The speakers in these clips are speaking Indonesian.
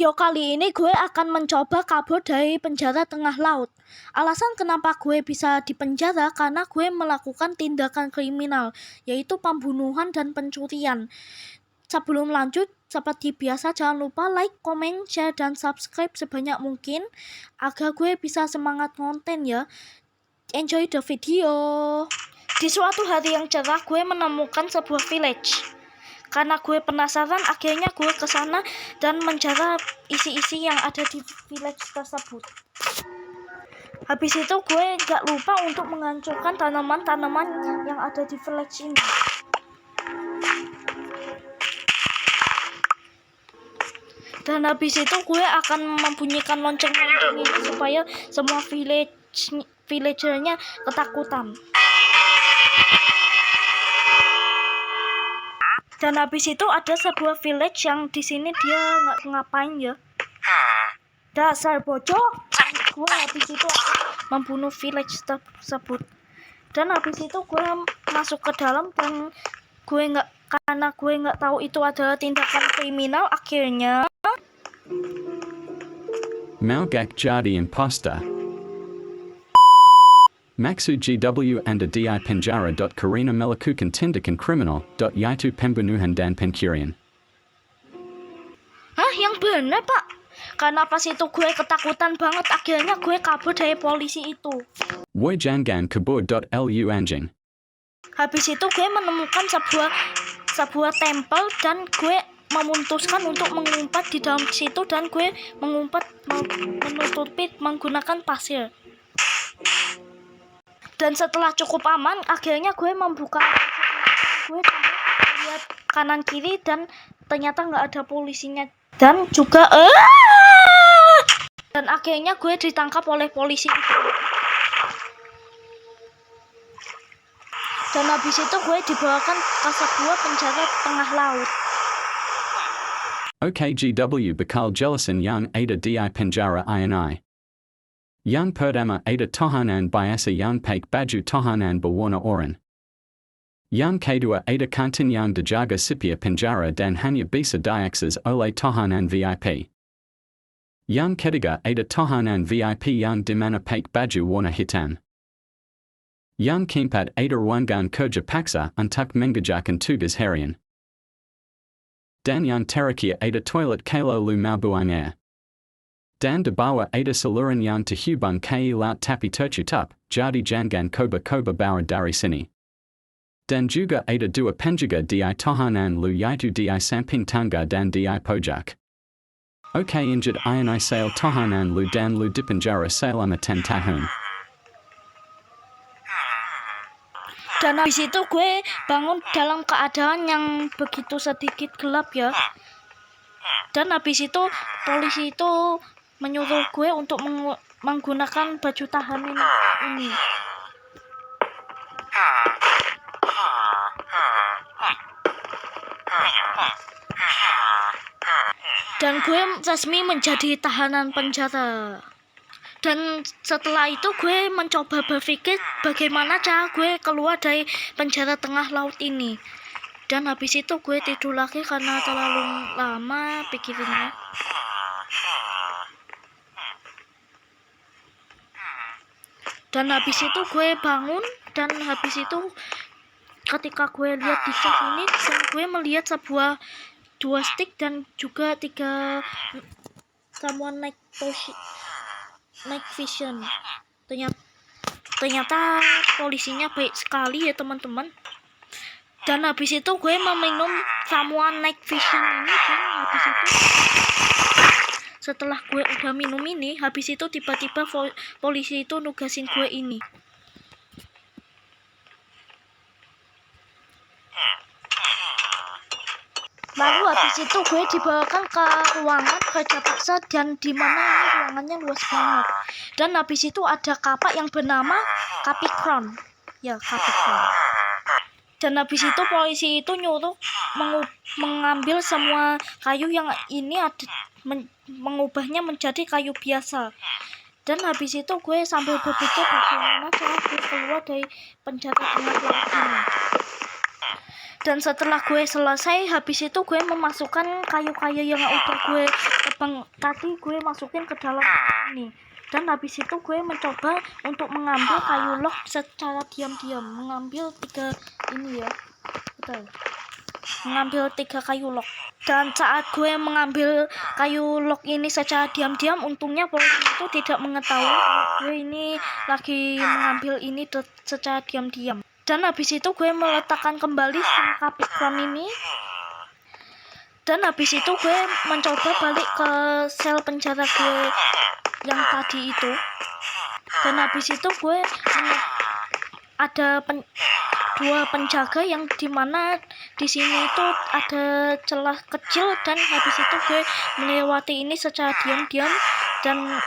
Video kali ini gue akan mencoba kabur dari penjara tengah laut. Alasan kenapa gue bisa di penjara karena gue melakukan tindakan kriminal, yaitu pembunuhan dan pencurian. Sebelum lanjut, seperti biasa jangan lupa like, comment, share, dan subscribe sebanyak mungkin agar gue bisa semangat konten ya. Enjoy the video. Di suatu hari yang cerah, gue menemukan sebuah village. Karena gue penasaran, akhirnya gue ke sana dan mencari isi-isi yang ada di village tersebut. Habis itu gue gak lupa untuk menghancurkan tanaman-tanaman yang ada di village ini. Dan habis itu gue akan membunyikan lonceng-lonceng ini supaya semua villagernya ketakutan. Dan habis itu ada sebuah village yang di sini dia nggak ngapain ya. Dasar bocok. Gue habis itu membunuh village tersebut. Dan habis itu gue masuk ke dalam dan karena gue nggak tahu itu adalah tindakan kriminal, akhirnya Malgak jadi imposter. Maxu GW anda di penjara. Karina melakukan tindakan kriminal. Yaitu pembunuhan dan pencurian. Hah, yang benar pak? Karena pas itu gue ketakutan banget, akhirnya gue kabur dari polisi itu. Woi jangan kabur. Lu anjing. Habis itu gue menemukan sebuah tempel dan gue memutuskan untuk mengumpat di dalam situ, dan gue mengumpat menutupi menggunakan pasir. Dan setelah cukup aman, akhirnya gue membuka, gue lihat kanan kiri dan ternyata nggak ada polisinya, dan juga dan akhirnya gue ditangkap oleh polisi itu. Dan habis itu gue dibawakan ke sebuah penjara tengah laut. GW bakal jelasin yang ada di penjara ini. Yang pertama ada tahanan biasa yang pakai baju tahanan berwarna oranye. Yang kedua ada kantin yang dijaga sipir penjara dan hanya bisa diakses oleh tahanan VIP. Yang ketiga ada tahanan VIP yang dimana pakai baju warna hitam. Yang keempat ada ruangan kerja paksa untuk mengerjakan tugas harian. Dan yang terakhir ada toilet kalau lu mau buang air. Dan di bawah ada saluran yang terhubung ke laut tapi tertutup, jadi jangan coba-coba bawah dari sini. Dan juga ada dua penjaga di tahanan lu yaitu di samping tangga dan di pojok. Injad ini sale tahanan lu dan lu di penjara selama 10 tahun. Dan habis itu gue bangun dalam keadaan yang begitu sedikit gelap ya. Dan habis itu polisi itu menyuruh gue untuk menggunakan baju tahanan ini. Dan gue resmi menjadi tahanan penjara. Dan setelah itu gue mencoba berpikir bagaimana cara gue keluar dari penjara tengah laut ini. Dan habis itu gue tidur lagi karena terlalu lama pikirinnya. Dan habis itu gue bangun, dan habis itu ketika gue lihat di chat ini, dan gue melihat dua stick dan juga 3 ramuan night vision. Ternyata polisinya baik sekali ya teman-teman. Dan habis itu gue meminum ramuan night vision ini, dan habis itu setelah gue udah minum ini, habis itu tiba-tiba polisi itu nugasin gue ini. Lalu habis itu gue dibawakan ke ruangan kerja paksa, dan dimana ini ruangannya luas banget. Dan habis itu ada kapak yang bernama Capricorn. Ya, Capricorn. Dan habis itu polisi itu nyuruh mengambil semua kayu yang ini mengubahnya menjadi kayu biasa. Dan habis itu gue sambil berpikir bagaimana cara gue keluar dari penjara tengah laut ini. Dan setelah gue selesai, habis itu gue memasukkan kayu-kayu yang udah gue tebang tadi, gue masukin ke dalam ini. Dan habis itu gue mencoba untuk mengambil kayu log secara diam-diam, mengambil 3 ini ya, betul, mengambil 3 kayu log. Dan saat gue mengambil kayu log ini secara diam-diam, untungnya polisi itu tidak mengetahui kalau gue ini lagi mengambil ini secara diam-diam. Dan habis itu gue meletakkan kembali si Capicron ini. Dan habis itu gue mencoba balik ke sel penjara gue yang tadi itu. Dan habis itu gue ada 2 penjaga yang dimana di sini itu ada celah kecil, dan habis itu gue melewati ini secara diam-diam dan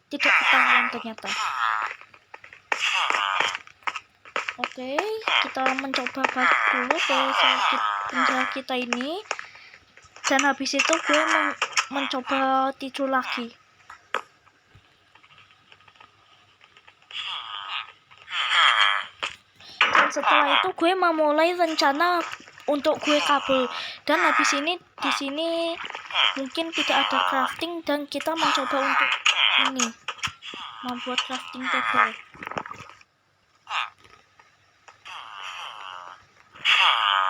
tidak ketahuan ternyata. Oke, kita mencoba balik dulu ke sel penjara kita ini, dan habis itu gue mencoba tidur lagi. Dan setelah itu gue memulai rencana untuk gue kabur. Dan habis ini di sini mungkin tidak ada crafting, dan kita mencoba untuk ini membuat crafting table.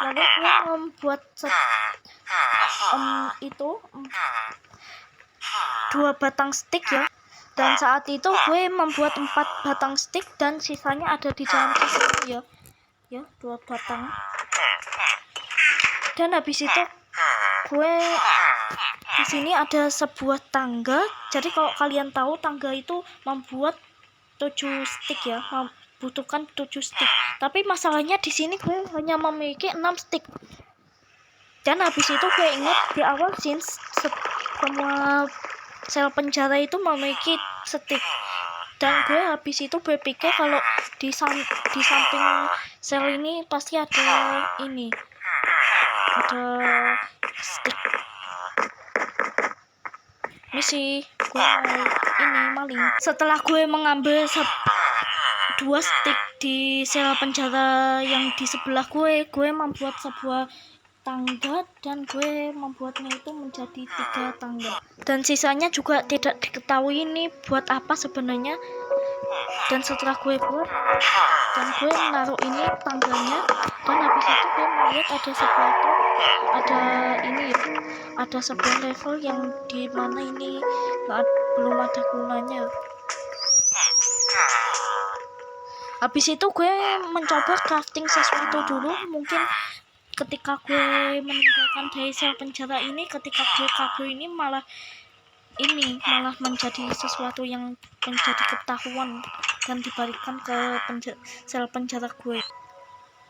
Lalu gue membuat 2 batang stick ya. Dan saat itu gue membuat 4 batang stick, dan sisanya ada di dalam sini ya 2 batang. Dan habis itu gue di sini ada sebuah tangga. Jadi kalau kalian tahu, tangga itu membuat 7 stick ya, membutuhkan 7 stick. Tapi masalahnya di sini gue hanya memiliki 6 stick. Dan habis itu gue ingat di awal semua sel penjara itu memiliki stick. Dan gue habis itu berpikir kalau di samping sel ini pasti ada ini, ada stick. Misi gue ini maling. Setelah gue mengambil 2 stick di sel penjara yang di sebelah gue membuat sebuah tangga, dan gue membuatnya itu menjadi 3 tangga. Dan sisanya juga tidak diketahui ini buat apa sebenarnya. Dan setelah gue buat, dan gue menaruh ini tangganya, dan habis itu gue melihat ada sebuah level yang di mana ini belum ada gunanya. Habis itu gue mencoba crafting sesuatu dulu. Mungkin ketika gue meninggalkan dari sel penjara ini, ketika gue kabur ini malah menjadi sesuatu yang menjadi ketahuan dan dibalikan ke sel penjara gue.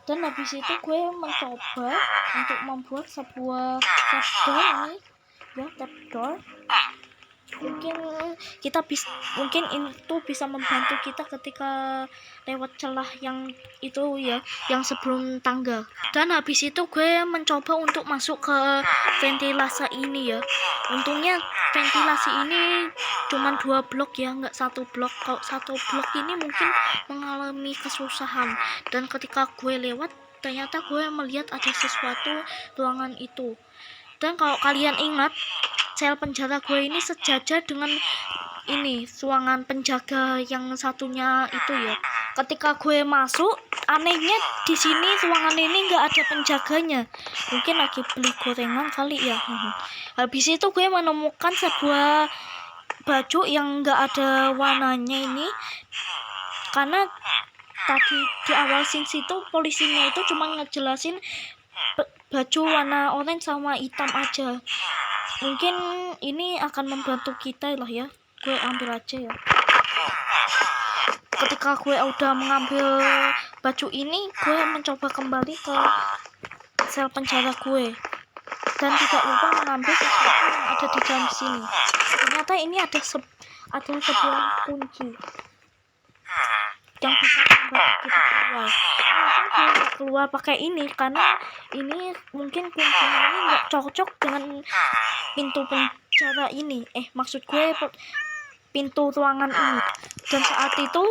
Dan habis itu gue mencoba untuk membuat sebuah trapdoor. Mungkin itu bisa membantu kita ketika lewat celah yang itu ya, yang sebelum tangga. Dan habis itu gue mencoba untuk masuk ke ventilasi ini ya. Untungnya ventilasi ini cuma 2 blok ya, nggak 1 blok. Kalau 1 blok ini mungkin mengalami kesusahan. Dan ketika gue lewat, ternyata gue melihat ada sesuatu ruangan itu. Dan kalau kalian ingat, sel penjara gue ini sejajar dengan ini ruangan penjaga yang satunya itu ya. Ketika gue masuk, anehnya di sini ruangan ini nggak ada penjaganya. Mungkin lagi beli gorengan kali ya. Habis itu gue menemukan sebuah baju yang nggak ada warnanya ini, karena tadi di awal scene itu polisinya itu cuma ngejelasin baju warna orange sama hitam aja. Mungkin ini akan membantu kita lah ya. Gue ambil aja ya. Ketika gue udah mengambil baju ini, gue mencoba kembali ke sel penjara gue, dan tidak lupa mengambil sesuatu yang ada di dalam sini. Ternyata ini ada sebuah kunci yang bisa membantu kita keluar. Mungkin gue nggak keluar pakai ini karena ini mungkin kuncinya ini nggak cocok dengan pintu penjara ini. Maksud gue pintu ruangan ini. Dan saat itu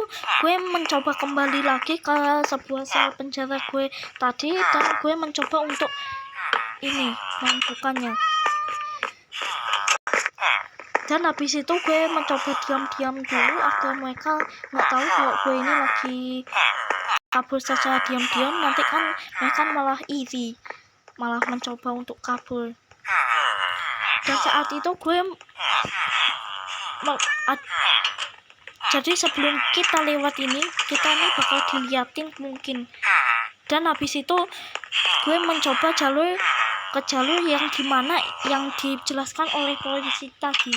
gue mencoba kembali lagi ke sebuah sel penjara gue tadi, dan gue mencoba untuk ini melakukannya. Dan habis itu gue mencoba diam-diam dulu agar mereka nggak tahu kalau gue ini lagi kabur secara diam-diam. Nanti kan mereka malah iri, malah mencoba untuk kabur. Dan saat itu gue jadi sebelum kita lewat ini, kita ini bakal diliatin mungkin. Dan habis itu gue mencoba ke jalur yang dimana yang dijelaskan oleh polisi tadi.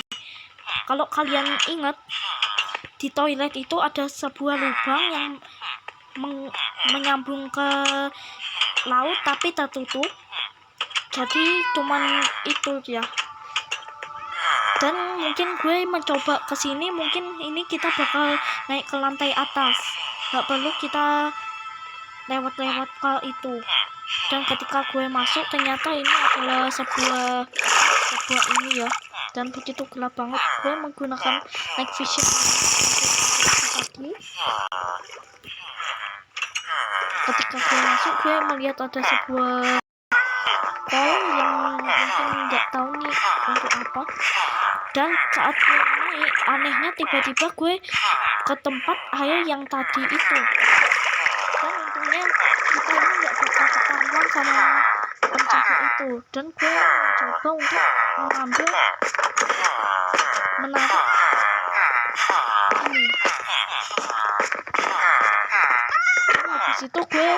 Kalau kalian ingat, di toilet itu ada sebuah lubang yang menyambung ke laut tapi tertutup. Jadi cuman itu ya. Dan mungkin gue mencoba ke sini, mungkin ini kita bakal naik ke lantai atas. Gak perlu kita lewat-lewat ke itu. Dan ketika gue masuk, ternyata ini adalah sebuah ini ya. Dan begitu gelap banget, gue menggunakan night vision tadi. Ketika gue masuk, gue melihat ada sebuah hall yang mungkin nggak tahu nih untuk apa. Dan saat gue naik, anehnya tiba-tiba gue ke tempat air yang tadi itu. Dan untungnya kita ini nggak bakal ketahuan sama penjaga itu. Dan gue mencoba untuk menarik ini. Dan habis itu gue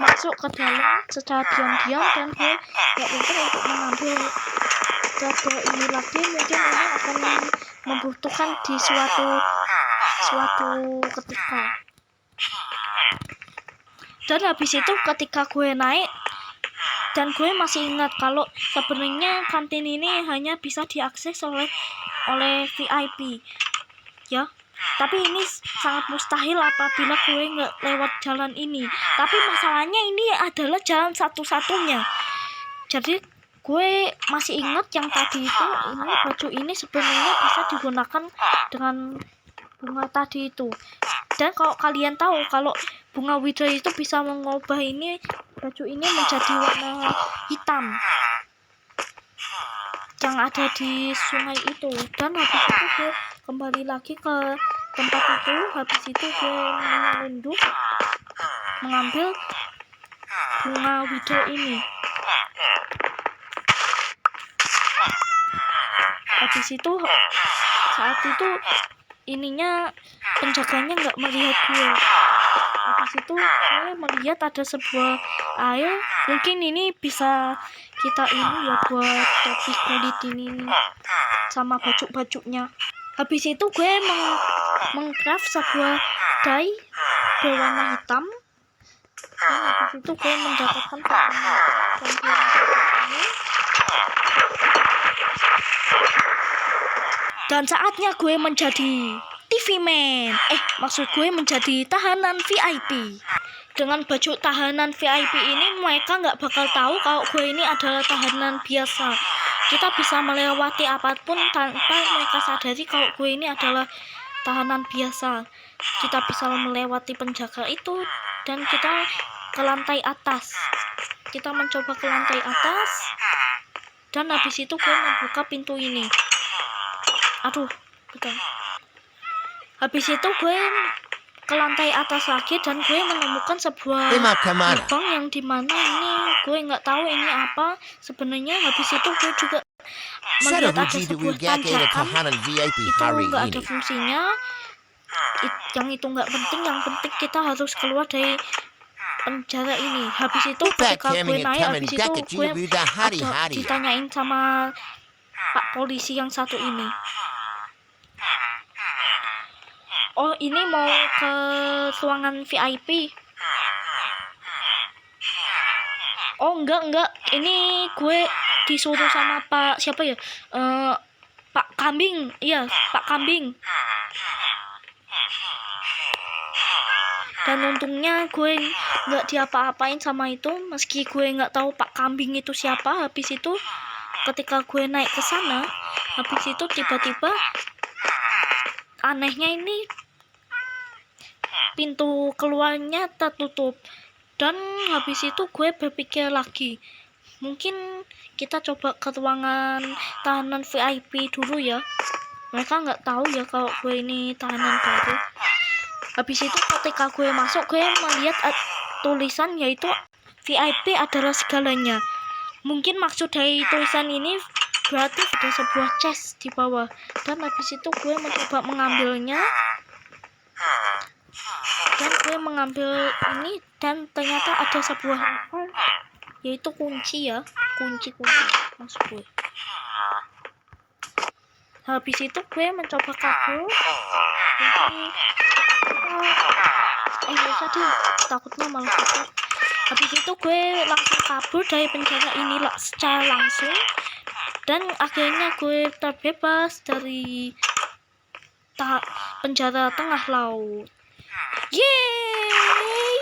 masuk ke dalam secara diam-diam, dan gue nggak lupa untuk mengambil kado ini lagi. Mungkin ini akan membutuhkan di suatu ketika. Dan habis itu ketika gue naik, dan gue masih ingat kalau sebenarnya kantin ini hanya bisa diakses oleh VIP ya. Tapi ini sangat mustahil apabila gue nggak lewat jalan ini. Tapi masalahnya ini adalah jalan satu-satunya. Jadi gue masih ingat yang tadi itu, ini baju ini sebenarnya bisa digunakan dengan bunga tadi itu. Dan kalau kalian tahu kalau bunga widra itu bisa mengubah ini baju ini menjadi warna hitam yang ada di sungai itu. Dan habis itu gue kembali lagi ke tempat itu. Habis itu gue menyelundup mengambil bunga widra ini. Habis itu saat itu ininya penjaganya nggak melihat gue. Habis itu gue melihat ada sebuah air, mungkin ini bisa kita ini ya buat topi kulit ini sama baju-bajunya. Habis itu gue mengcraft sebuah dye berwarna hitam. Dan habis itu gue mendapatkan dan saatnya gue menjadi TV man. Maksud gue menjadi tahanan VIP. Dengan baju tahanan VIP ini mereka nggak bakal tahu kalau gue ini adalah tahanan biasa. Kita bisa melewati apapun tanpa mereka sadari kalau gue ini adalah tahanan biasa. Kita bisa melewati penjaga itu dan kita ke lantai atas. Kita mencoba ke lantai atas, dan habis itu gue membuka pintu ini. Aduh, betul. Habis itu gue ke lantai atas lagi, dan gue menemukan sebuah lubang yang dimana ini gue nggak tahu ini apa sebenarnya. Habis itu gue juga melihat ada sebuah tanjakan, itu nggak ada fungsinya. Yang itu nggak penting, yang penting kita harus keluar dari penjara ini. Habis itu ketika gue naik, habis itu gue ditanyain sama Pak polisi yang satu ini. Oh, ini mau ke ruangan VIP. Oh, enggak. Ini gue disuruh sama Pak siapa ya? Pak Kambing. Iya, Pak Kambing. Dan untungnya gue nggak diapa-apain sama itu, meski gue nggak tahu Pak Kambing itu siapa. Habis itu ketika gue naik ke sana, habis itu tiba-tiba anehnya ini pintu keluarnya tertutup. Dan habis itu gue berpikir lagi, mungkin kita coba ke ruangan tahanan VIP dulu ya. Mereka nggak tahu ya kalau gue ini tahanan baru. Habis itu ketika gue masuk, gue melihat tulisan yaitu VIP adalah segalanya. Mungkin maksud dari tulisan ini berarti ada sebuah chest di bawah. Dan habis itu gue mencoba mengambilnya. Dan gue mengambil ini dan ternyata ada sebuah yaitu kunci ya. Kunci maksud gue. Habis itu gue mencoba kabur. Gak usah deh, takutnya malah kabur. Habis itu gue langsung kabur dari penjara ini secara langsung. Dan akhirnya gue terbebas dari penjara tengah laut. Yeay!